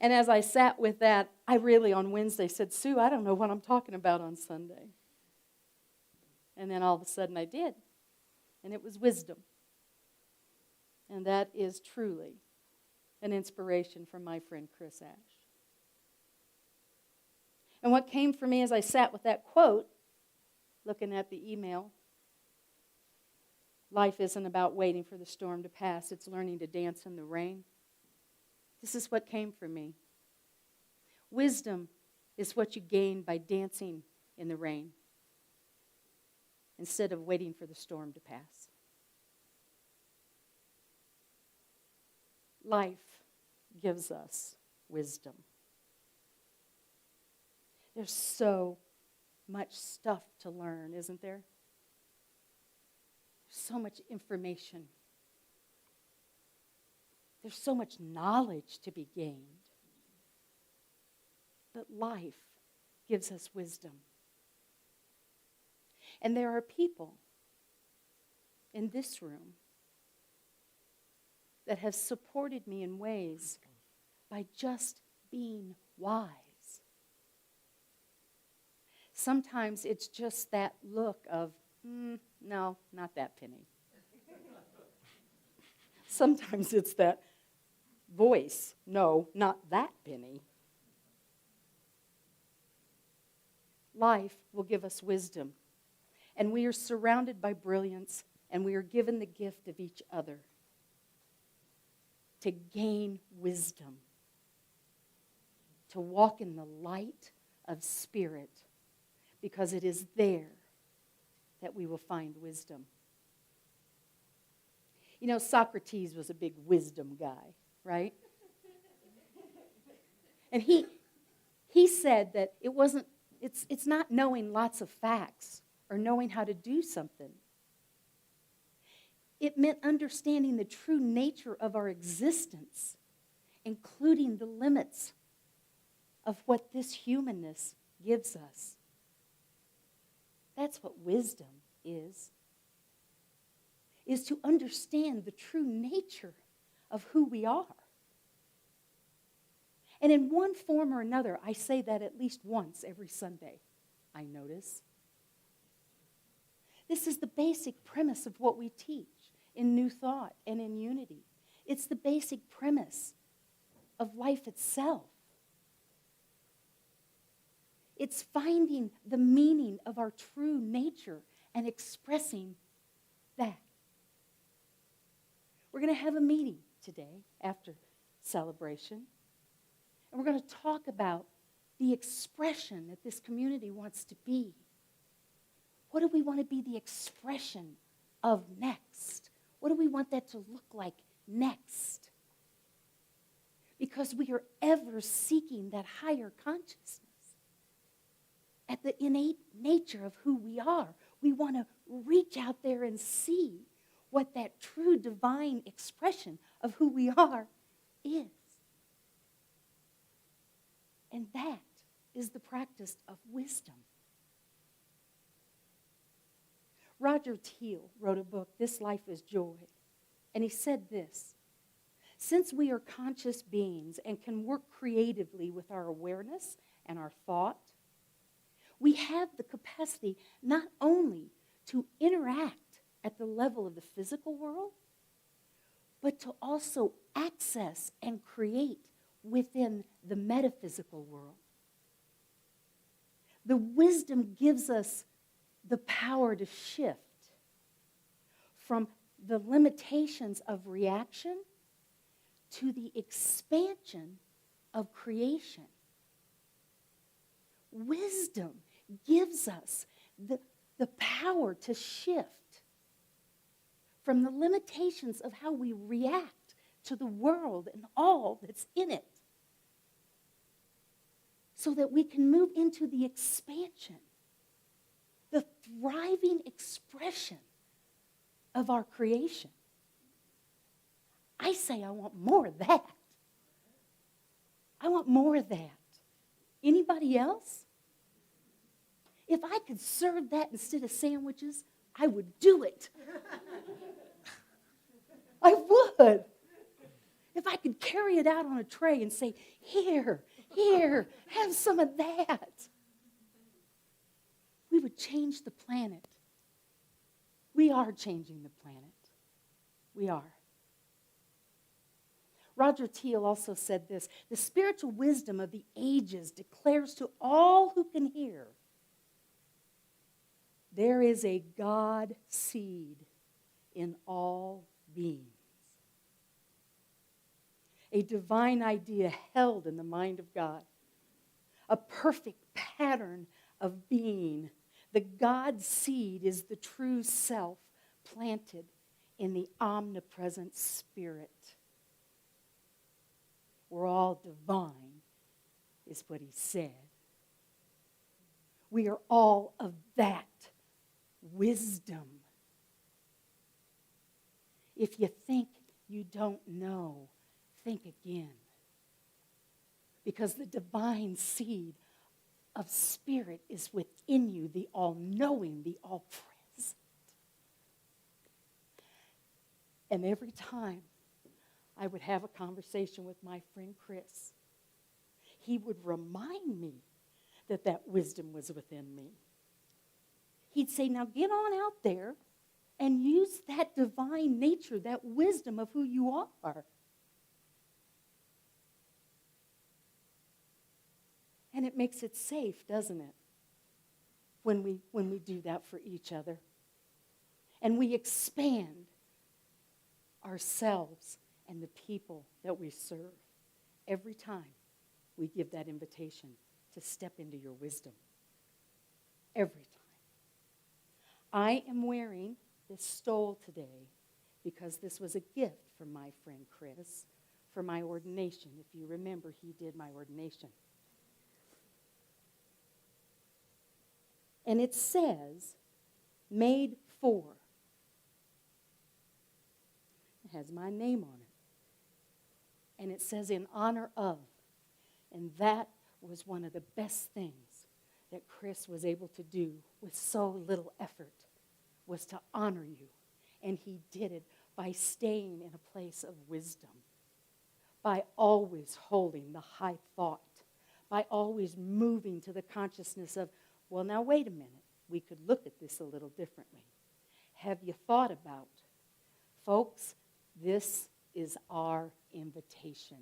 Speaker 2: And as I sat with that, I really on Wednesday said, Sue, I don't know what I'm talking about on Sunday. And then all of a sudden I did. And it was wisdom. And that is truly an inspiration from my friend Chris Asht. And what came for me as I sat with that quote, looking at the email, life isn't about waiting for the storm to pass, it's learning to dance in the rain. This is what came for me. Wisdom is what you gain by dancing in the rain instead of waiting for the storm to pass. Life gives us wisdom. There's so much stuff to learn, isn't there? So much information. There's so much knowledge to be gained. But life gives us wisdom. And there are people in this room that have supported me in ways by just being wise. Sometimes it's just that look of, no, not that Penny. Sometimes it's that voice, no, not that Penny. Life will give us wisdom, and we are surrounded by brilliance, and we are given the gift of each other to gain wisdom, to walk in the light of spirit, because it is there that we will find wisdom. You know, Socrates was a big wisdom guy, right? And he said that it's not knowing lots of facts or knowing how to do something. It meant understanding the true nature of our existence, including the limits of what this humanness gives us. That's what wisdom is to understand the true nature of who we are. And in one form or another, I say that at least once every Sunday, I notice. This is the basic premise of what we teach in New Thought and in Unity. It's the basic premise of life itself. It's finding the meaning of our true nature and expressing that. We're going to have a meeting today after celebration, and we're going to talk about the expression that this community wants to be. What do we want to be the expression of next? What do we want that to look like next? Because we are ever seeking that higher consciousness. At the innate nature of who we are, we want to reach out there and see what that true divine expression of who we are is. And that is the practice of wisdom. Roger Teal wrote a book, This Life is Joy, and he said this: since we are conscious beings and can work creatively with our awareness and our thought, we have the capacity not only to interact at the level of the physical world, but to also access and create within the metaphysical world. The wisdom gives us the power to shift from the limitations of reaction to the expansion of creation. Wisdom gives us the power to shift from the limitations of how we react to the world and all that's in it, so that we can move into the expansion, the thriving expression of our creation. I say I want more of that. I want more of that. Anybody else? If I could serve that instead of sandwiches, I would do it. I would. If I could carry it out on a tray and say, here, have some of that. We would change the planet We are changing the planet. We are. Roger Teal also said this: the spiritual wisdom of the ages declares to all who can hear, there is a God seed in all beings. A divine idea held in the mind of God. A perfect pattern of being. The God seed is the true self planted in the omnipresent Spirit. We're all divine, is what he said. We are all of that wisdom. If you think you don't know, think again. Because the divine seed of Spirit is within you, the all-knowing, the all-present. And every time I would have a conversation with my friend Chris, he would remind me that that wisdom was within me. He'd say, now get on out there and use that divine nature, that wisdom of who you are. And it makes it safe, doesn't it? When we do that for each other. And we expand ourselves and the people that we serve every time we give that invitation to step into your wisdom. Every time. I am wearing this stole today because this was a gift from my friend Chris for my ordination. If you remember, he did my ordination. And it says, made for. It has my name on it. And it says in honor of. And that was one of the best things that Chris was able to do with so little effort, was to honor you. And he did it by staying in a place of wisdom, by always holding the high thought, by always moving to the consciousness of, well, now wait a minute, we could look at this a little differently. Have you thought about, folks, this is our invitation,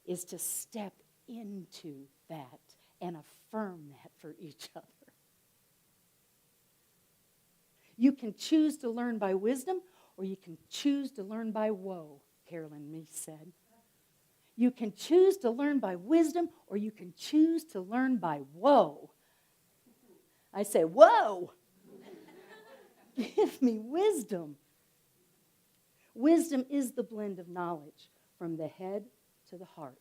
Speaker 2: is to step into that and affirm that for each other. You can choose to learn by wisdom, or you can choose to learn by woe, Carolyn Meese said. You can choose to learn by wisdom, or you can choose to learn by woe. I say, whoa! Give me wisdom. Wisdom is the blend of knowledge from the head to the heart.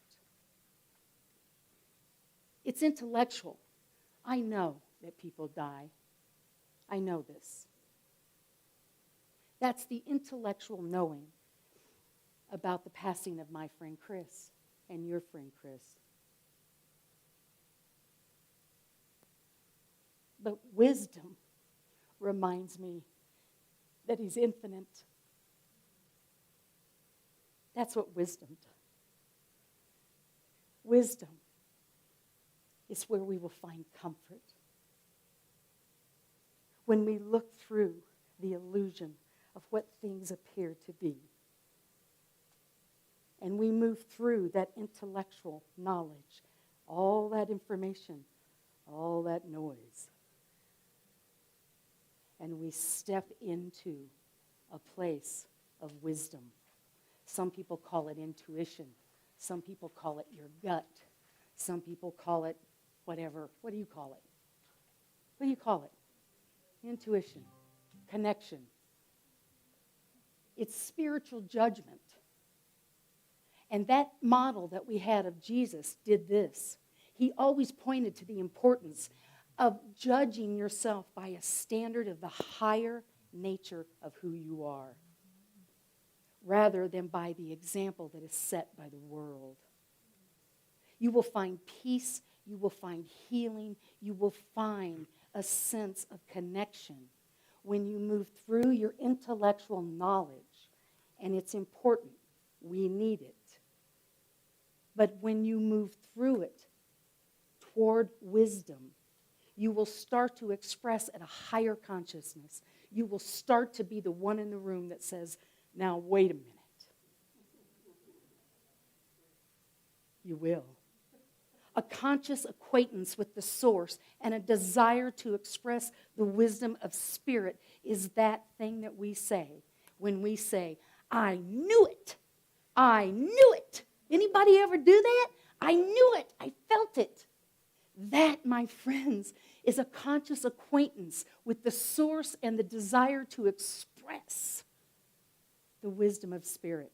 Speaker 2: It's intellectual. I know that people die. I know this. That's the intellectual knowing about the passing of my friend Chris and your friend Chris. But wisdom reminds me that he's infinite. That's what wisdom does. Wisdom is where we will find comfort. When we look through the illusion of what things appear to be. And we move through that intellectual knowledge, all that information, all that noise. And we step into a place of wisdom. Some people call it intuition. Some people call it your gut. Some people call it whatever. What do you call it? What do you call it? Intuition. Connection. It's spiritual judgment. And that model that we had of Jesus did this. He always pointed to the importance of judging yourself by a standard of the higher nature of who you are, rather than by the example that is set by the world. You will find peace, you will find healing, you will find a sense of connection when you move through your intellectual knowledge. And it's important. We need it. But when you move through it toward wisdom, You will start to express at a higher consciousness. You will start to be the one in the room that says, now wait a minute. You will. A conscious acquaintance with the source and a desire to express the wisdom of spirit is that thing that we say when we say, I knew it. I knew it. Anybody ever do that? I knew it. I felt it. That, my friends, is a conscious acquaintance with the source and the desire to express the wisdom of spirit.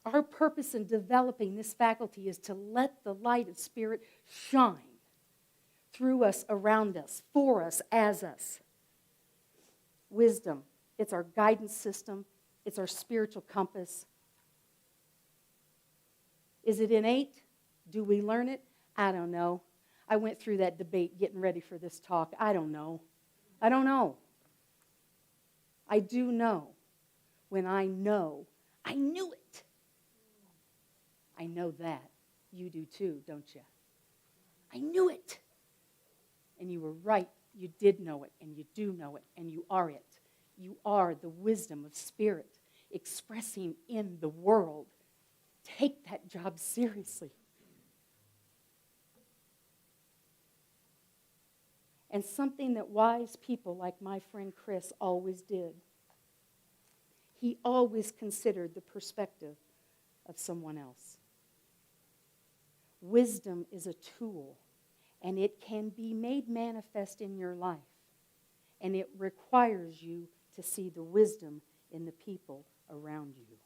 Speaker 2: Our purpose in developing this faculty is to let the light of spirit shine through us, around us, for us, as us. Wisdom, it's our guidance system. It's our spiritual compass. Is it innate? Do we learn it? I don't know. I went through that debate getting ready for this talk. I don't know. I don't know. I do know when I know. I knew it. I know that. You do too, don't you? I knew it. And you were right. You did know it, and you do know it, and you are it. You are the wisdom of spirit expressing in the world. Take that job seriously. And something that wise people like my friend Chris always did. He always considered the perspective of someone else. Wisdom is a tool, and it can be made manifest in your life. And it requires you to see the wisdom in the people around you.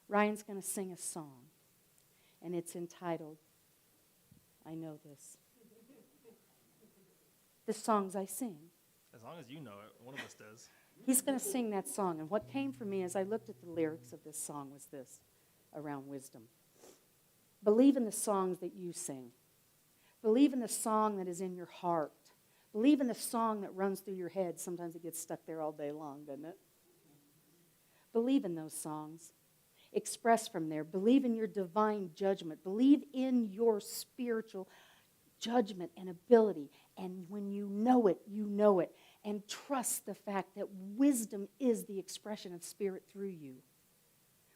Speaker 2: Ryan's going to sing a song, and it's entitled, I Know This. The songs I sing.
Speaker 1: As long as you know it, one of us does.
Speaker 2: He's going to sing that song. And what came for me as I looked at the lyrics of this song was this, around wisdom. Believe in the songs that you sing. Believe in the song that is in your heart. Believe in the song that runs through your head. Sometimes it gets stuck there all day long, doesn't it? Believe in those songs. Express from there. Believe in your divine judgment. Believe in your spiritual judgment and ability. And when you know it, you know it. And trust the fact that wisdom is the expression of spirit through you.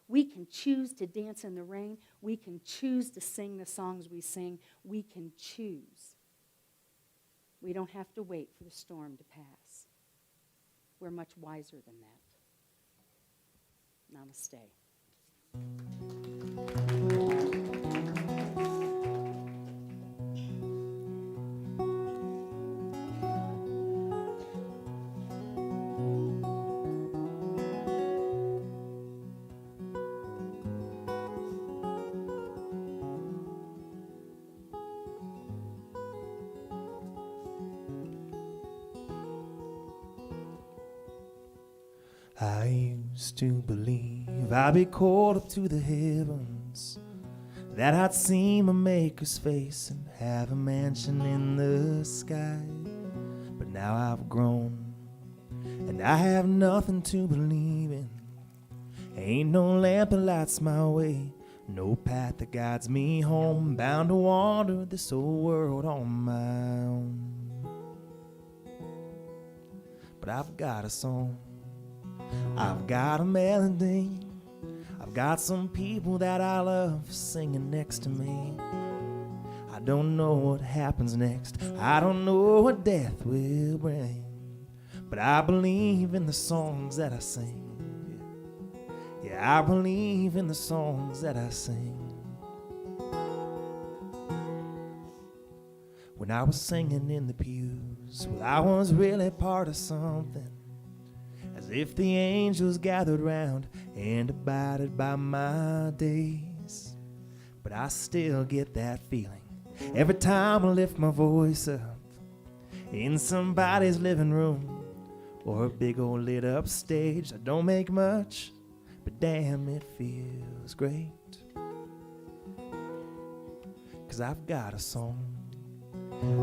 Speaker 2: We can choose to dance in the rain. We can choose to sing the songs we sing. We can choose. We don't have to wait for the storm to pass. We're much wiser than that. Namaste.
Speaker 1: I used to believe I'd be called up to the heavens, that I'd see my Maker's face and have a mansion in the sky. But now I've grown, and I have nothing to believe in. Ain't no lamp that lights my way, no path that guides me home. Bound to wander this old world on my own. But I've got a song, I've got a melody, I've got some people that I love singing next to me. I don't know what happens next, I don't know what death will bring, but I believe in the songs that I sing. Yeah, I believe in the songs that I sing. When I was singing in the pews, well, I was really part of something. As if the angels gathered round and abided by my days. But I still get that feeling every time I lift my voice up in somebody's living room or a big old lit up stage. I don't make much, but damn, it feels great. 'Cause I've got a song,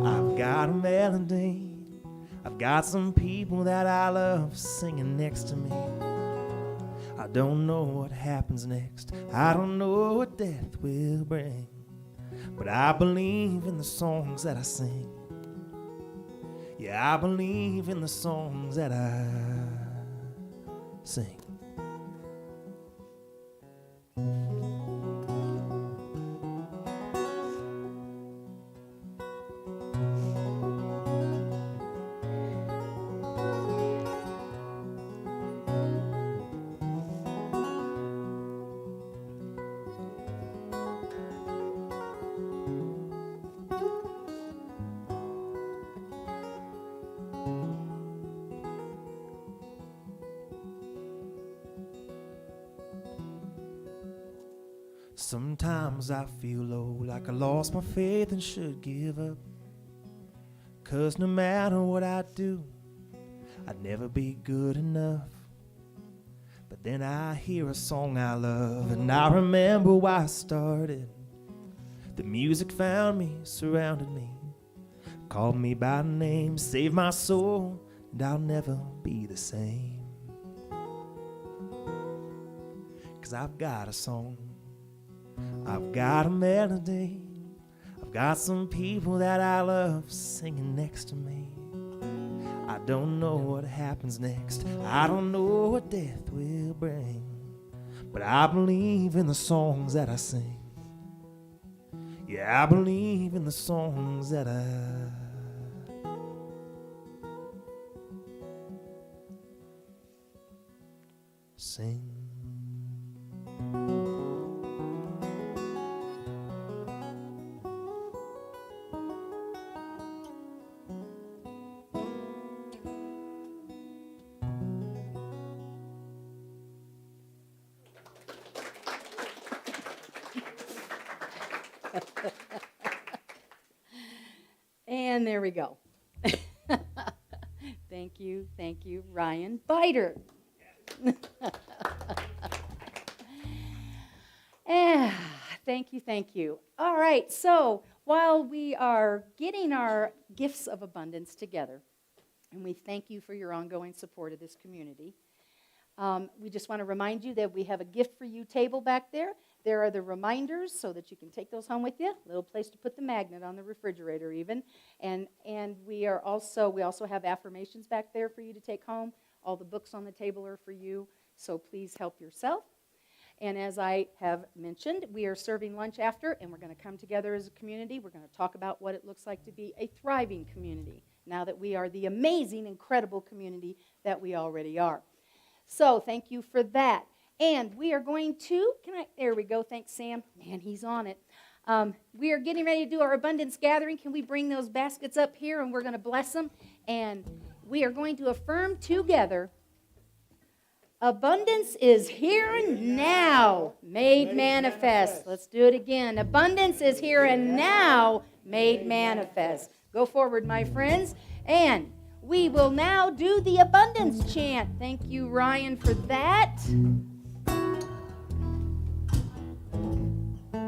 Speaker 1: I've got a melody, I've got some people that I love singing next to me. I don't know what happens next. I don't know what death will bring. But I believe in the songs that I sing. Yeah, I believe in the songs that I sing. Sometimes I feel low, like I lost my faith and should give up. 'Cause no matter what I do, I'd never be good enough. But then I hear a song I love, and I remember why I started. The music found me, surrounded me, called me by name, saved my soul, and I'll never be the same. 'Cause I've got a song, I've got a melody, I've got some people that I love singing next to me. I don't know what happens next, I don't know what death will bring, but I believe in the songs that I sing. Yeah, I believe in the songs that I sing.
Speaker 2: And there we go. Thank you, Ryan Biter. Thank you. All right, so while we are getting our gifts of abundance together, and we thank you for your ongoing support of this community, we just want to remind you that we have a gift for you table back there. There are the reminders so that you can take those home with you. A little place to put the magnet on the refrigerator even. And we also have affirmations back there for you to take home. All the books on the table are for you, so please help yourself. And as I have mentioned, we are serving lunch after, and we're going to come together as a community. We're going to talk about what it looks like to be a thriving community now that we are the amazing, incredible community that we already are. So thank you for that. And we are going to, there we go, thanks Sam. Man, he's on it. We are getting ready to do our abundance gathering. Can we bring those baskets up here and we're going to bless them? And we are going to affirm together, abundance is here and now, made manifest. Let's do it again. Abundance is here and now, made manifest. Go forward, my friends. And we will now do the abundance chant. Thank you, Ryan, for that.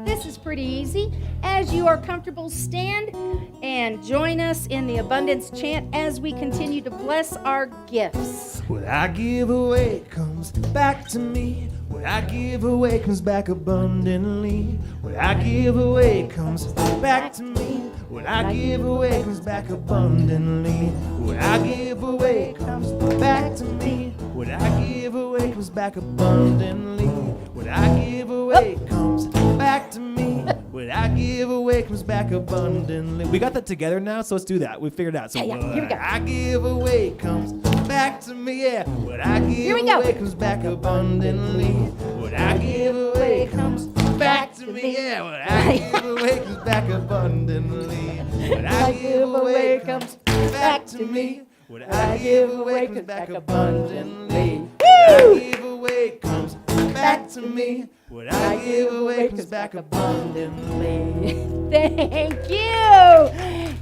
Speaker 2: This is pretty easy. As you are comfortable, stand and join us in the abundance chant as we continue to bless our gifts.
Speaker 1: What I give away comes back to me. What I give away comes back abundantly. What I give away comes back to me. What I give away comes back abundantly. What I give away comes back to me. What I give away comes back abundantly. What I give away comes back to me. What I give away comes back abundantly. We got that together now, so let's do that. We figured it out. So
Speaker 2: here we go.
Speaker 1: What I give away comes back to me. Yeah. What I give away comes back abundantly. What I give away comes back to me. Yeah. What I give away comes back abundantly. What I give away comes back to me. What I give away comes back abundantly. What I give away comes back to me. What I give away comes back abundantly.
Speaker 2: Thank you.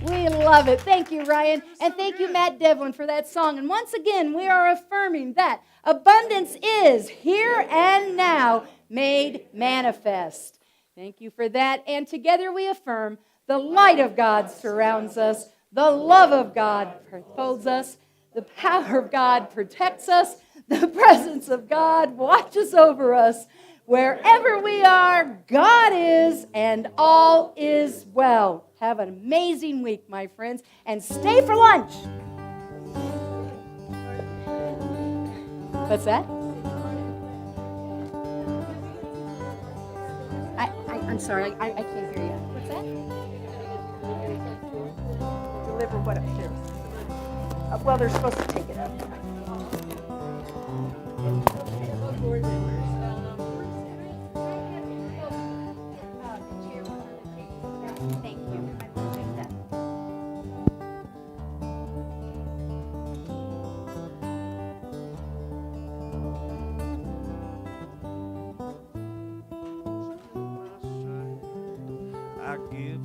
Speaker 2: We love it. Thank you, Ryan. And thank you, Matt Devlin, for that song. And once again, we are affirming that abundance is here and now, made manifest. Thank you for that. And together we affirm the light of God surrounds us. The love of God folds us. The power of God protects us. The presence of God watches over us. Wherever we are, God is, and all is well. Have an amazing week, my friends, and stay for lunch. What's that? I'm sorry, I can't hear you. What's that? Deliver what upstairs? Well, they're supposed to take it up. Thank you. I appreciate that.
Speaker 1: I give